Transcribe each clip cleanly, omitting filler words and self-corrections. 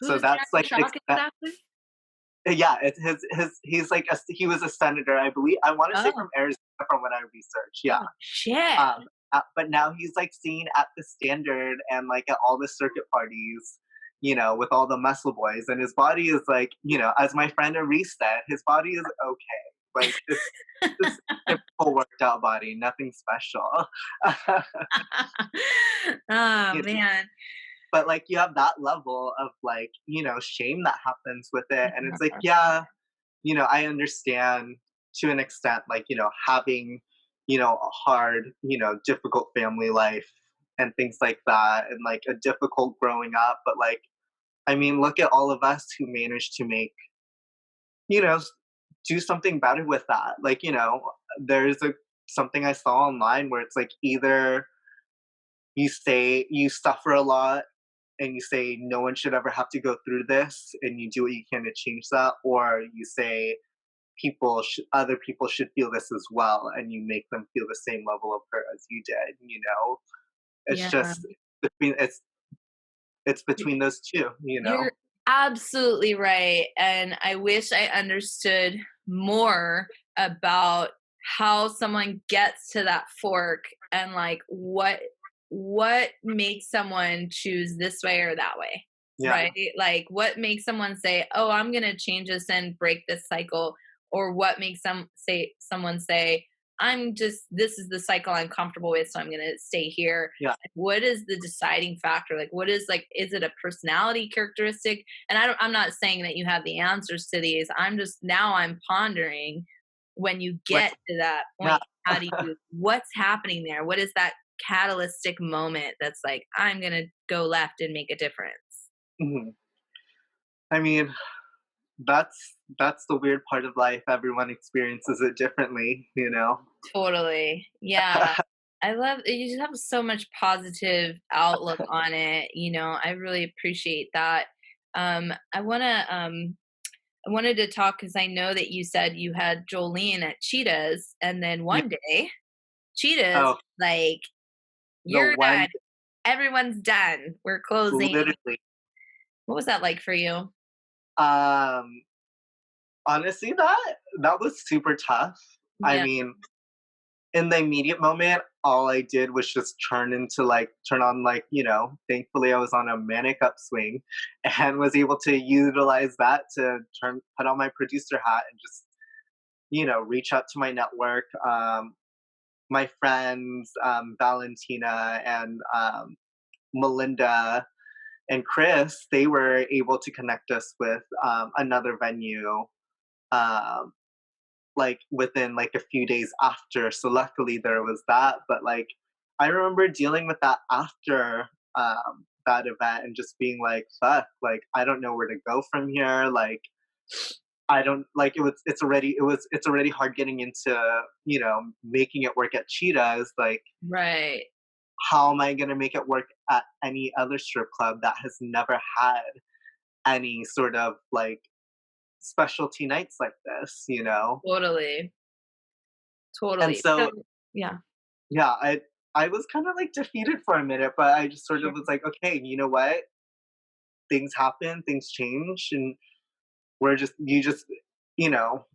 So Who's that's Aaron like an Chalk exactly? yeah, it's he's like he was a senator, I believe. I want to say Oh. from Arizona from what I researched. Yeah. Oh, shit. But now he's like seen at the Standard and like at all the circuit parties, with all the muscle boys, and his body is like, as my friend Aris said, his body is okay. Like it's just typical worked out body, nothing special. Oh, You know, man. but like you have that level of like, shame that happens with it, and it's like, Yeah. yeah, I understand to an extent, like, having, a hard, difficult family life and things like that, and like a difficult growing up. But like, I mean, look at all of us who managed to make, you know, s- do something better with that. Like, there's something I saw online where it's like either you say you suffer a lot and you say no one should ever have to go through this and you do what you can to change that, or you say other people should feel this as well, and you make them feel the same level of hurt as you did. It's Yeah. just between it's between those two. You're absolutely right, and I wish I understood more about how someone gets to that fork and, like, what makes someone choose this way or that way, Yeah, right? Like, what makes someone say, "Oh, I'm gonna change this and break this cycle," or what makes someone say, "I'm just this is the cycle I'm comfortable with, so I'm gonna stay here." yeah, What is the deciding factor? Like, what is like, is it a personality characteristic? And I'm not saying that you have the answers to these. I'm pondering when you like get to that yeah. point, what's happening there? What is that catalytic moment that's like, I'm going to go left and make a difference? Mhm. I mean, that's the weird part of life. Everyone experiences it differently. Totally. Yeah. I love you just have so much positive outlook on it. I really appreciate that. I wanted to talk because I know that you said you had Jolene at Cheetahs, and then Yeah. one day Cheetahs Oh, like, the you're one done. Everyone's done. We're closing. literally. What was that like for you? Um, Honestly, that was super tough. I Yeah. mean, in the immediate moment, all I did was just turn on like, thankfully I was on a manic upswing and was able to utilize that to put on my producer hat and just, reach out to my network, my friends, Valentina and Melinda and Chris. They were able to connect us with another venue. Um, like within like a few days after. So luckily there was that. But like I remember dealing with that after that event and just being like, fuck, like I don't know where to go from here. Like I don't like it's already hard getting into, making it work at Cheetahs. Like, Right. how am I gonna make it work at any other strip club that has never had any sort of like specialty nights like this? Totally. And Totally. So so yeah. yeah, I was kind of like defeated for a minute, but I just sort Sure. of was like, okay, you know what? Things happen, things change, and we're just you just you know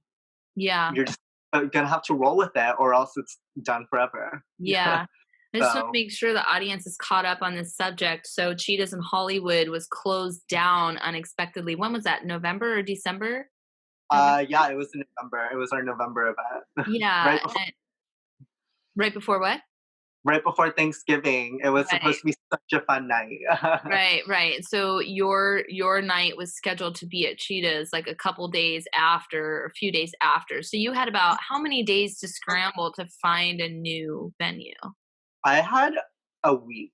Yeah. you're just gonna have to roll with it, or else it's done forever. Yeah. Yeah. I just want to So make sure the audience is caught up on this subject. So Cheetahs in Hollywood was closed down unexpectedly. When was that? November or December? November? yeah, it was in November. It was our November event, Yeah. Right before what? right before Thanksgiving. It was Right. supposed to be such a fun night. Right, right. So your night was scheduled to be at Cheetahs like a couple days after, a few days after. So you had about how many days to scramble to find a new venue? I had a week.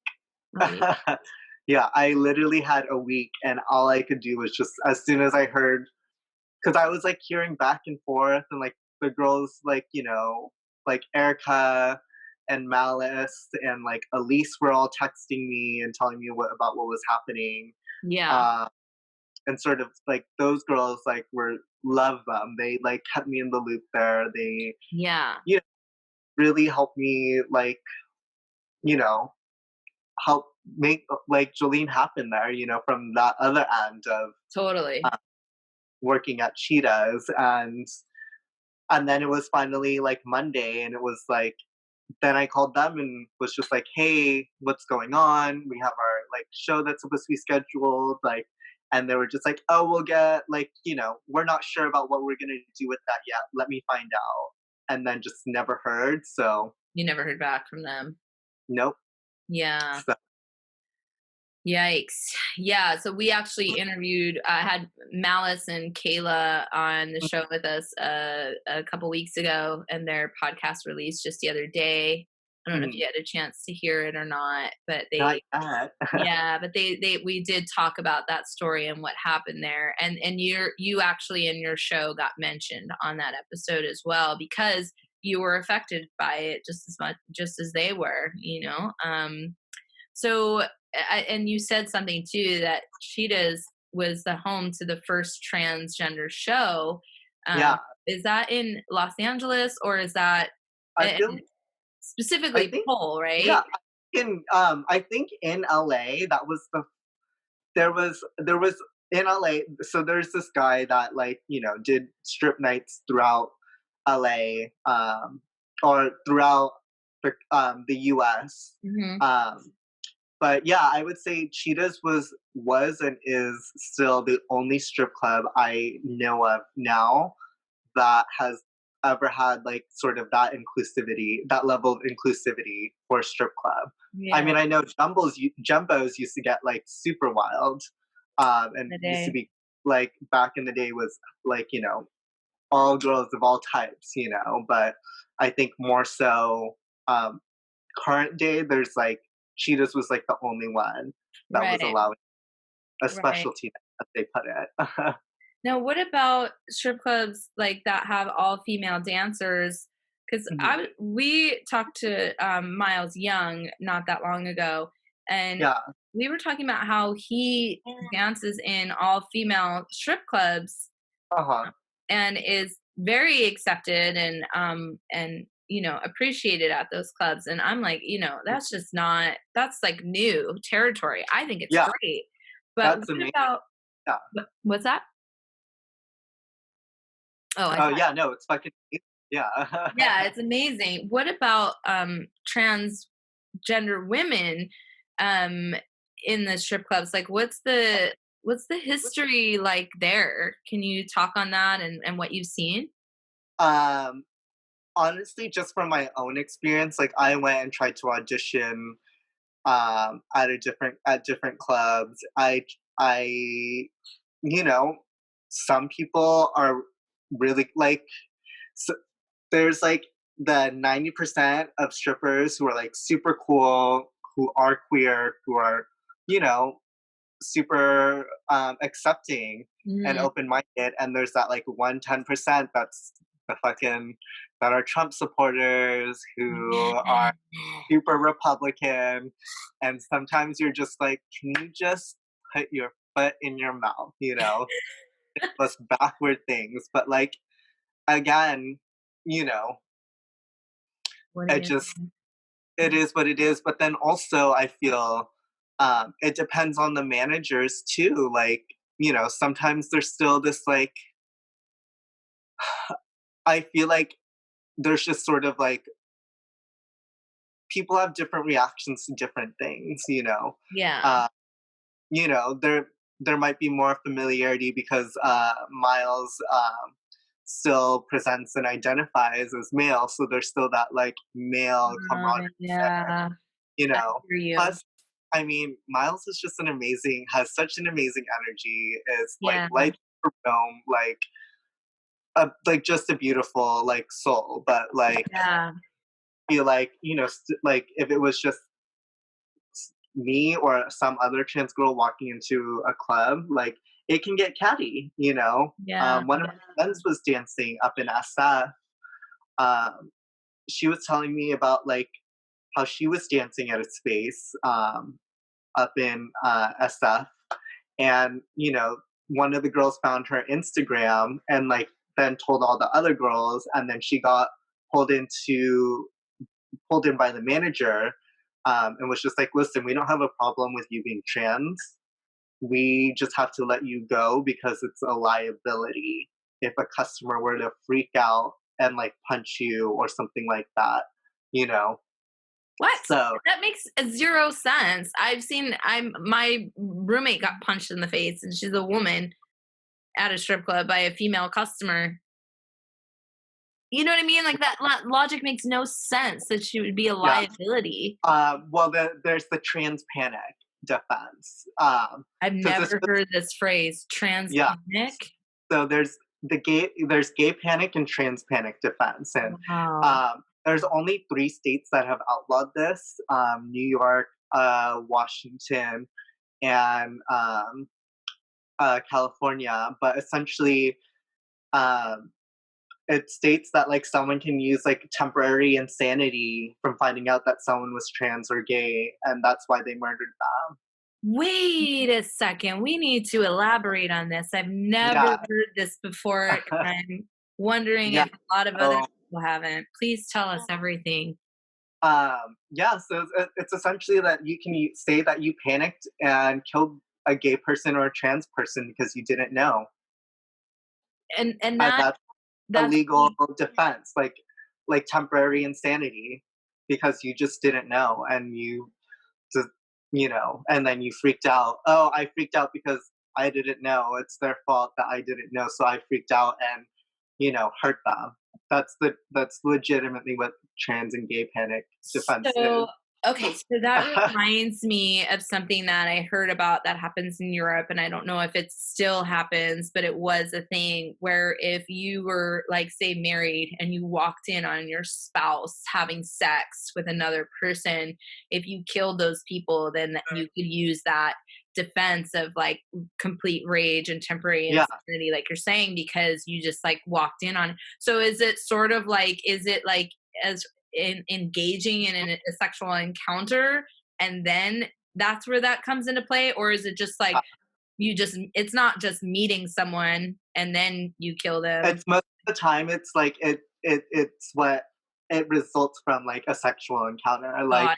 A week. Yeah, I literally had a week, and all I could do was just as soon as I heard, because I was like hearing back and forth, and like the girls, like like Erica and Malice and like Elise were all texting me and telling me about what was happening, Yeah. uh, and sort of like those girls like were love them. They like kept me in the loop there. They Yeah. you know, really helped me like you know help make like Jolene happen there, from that other end of Totally. uh, working at Cheetahs. And then it was finally like Monday, and it was like, then I called them and was just like, "Hey, what's going on? We have our like show that's supposed to be scheduled." Like, and they were just like, "Oh, we'll get like, we're not sure about what we're gonna do with that yet. Let me find out." And then just never heard. So You never heard back from them. nope. Yeah. So, Yikes. Yeah, so we actually interviewed had Malice and Kayla on the show with us a couple weeks ago, and their podcast released just the other day. I don't know if mhm, you had a chance to hear it or not, but not yet. yeah, but they we did talk about that story and what happened there. And you actually in your show got mentioned on that episode as well because you were affected by it just as much just as they were, you know. So, and you said something too that Cheetahs was the home to the first transgender show. Um, Yeah, is that in Los Angeles or is that I and feel. I specifically think. Pole, Yeah, right? I think in LA that was the there was in LA. So there's this guy that like did strip nights throughout LA, or throughout the US. Hmm. Um, but yeah, I would say Cheetahs was and is still the only strip club I know of now that has ever had like sort of that inclusivity, that level of inclusivity for a strip club. I Yeah, mean, I know Jumbos used to get like super wild, and the used to day. be like back in the day was like all girls of all types, but I think more so um, current day, there's like Cheetahs was like the only one that was Right, allowing a right. specialty, as they put it. Now, what about strip clubs like that have all female dancers? Because Mhm. we talked to Miles Young not that long ago, and Yeah. we were talking about how he dances in all female strip clubs Uh huh. and is very accepted and appreciated at those clubs. And I'm like, that's just not that's like new territory. I think it's Yeah, great, but that's what amazing. about Yeah. what's that? Oh, I Oh, thought yeah, no, it's fucking yeah. yeah, it's amazing. What about transgender women um in the strip clubs? Like what's the history like there? Can you talk on that and what you've seen? Um, Honestly, just from my own experience, like, I went and tried to audition, at different clubs. I you know, some people are really, like, s there's, like, the 90% of strippers who are, like, super cool, who are queer, who are, you know, super accepting and Mhm. open-minded, and there's that like 110% that's the fucking that are Trump supporters who are super Republican, and sometimes you're just like, can you just put your foot in your mouth, those backward things, but like again, you know, What are it you just gonna it do? is what it is. But then also I feel it depends on the managers too. Like, sometimes there's still this like I feel like there's just sort of like people have different reactions to different things, Yeah. Uh, there might be more familiarity because Miles still presents and identifies as male, so there's still that like male camaraderie there, Yeah, you I know. hear you. Plus, I mean, Miles is just has such an amazing energy. Is like Yeah, light Rome, like just a beautiful like soul. But like, yeah, feel like like if it was just me or some other trans girl walking into a club, like it can get catty. yeah. One of my friends was dancing up in SF. Um, she was telling me about like how she was dancing at a space up in SF, and one of the girls found her Instagram and like then told all the other girls, and then she got pulled into pulled in by the manager and was just like, listen, we don't have a problem with you being trans. We just have to let you go because it's a liability if a customer were to freak out and like punch you or something like that, you know? What? So, That makes zero sense. I'm my roommate got punched in the face, and she's a woman at a strip club by a female customer. You know what I mean? Like that logic makes no sense that she would be a yeah. liability. Well, there's the trans panic defense. I've So this never was, heard this phrase, trans yeah. panic. So there's gay panic and trans panic defense, and Wow. there's only 3 states that have outlawed this: New York, Washington, and California. But essentially, um, it states that like someone can use like temporary insanity from finding out that someone was trans or gay, and that's why they murdered them. Wait a second. We need to elaborate on this. I've never Yeah, heard this before, and I'm wondering yeah. if a lot of other So, people haven't. Please tell us everything. yeah. So it's essentially that you can say that you panicked and killed a gay person or a trans person because you didn't know, And and that that's a that's legal defense, like temporary insanity, because you just didn't know, and you just, and then you freaked out. Oh, I freaked out because I didn't know. It's their fault that I didn't know, so I freaked out and hurt them. That's legitimately what trans and gay panic defense is. so okay, so that reminds me of something that I heard about that happens in Europe, and I don't know if it still happens, but it was a thing where if you were, like, say, married and you walked in on your spouse having sex with another person, if you killed those people, then you could use that defense of like complete rage and temporary Yeah, insanity, like you're saying, because you just like walked in on. So is it sort of like, is it like as in engaging in a sexual encounter, and then that's where that comes into play, or is it just like uh, you just, it's not just meeting someone and then you kill them? it's most of the time it's like it's what it results from, like a sexual encounter. Like God.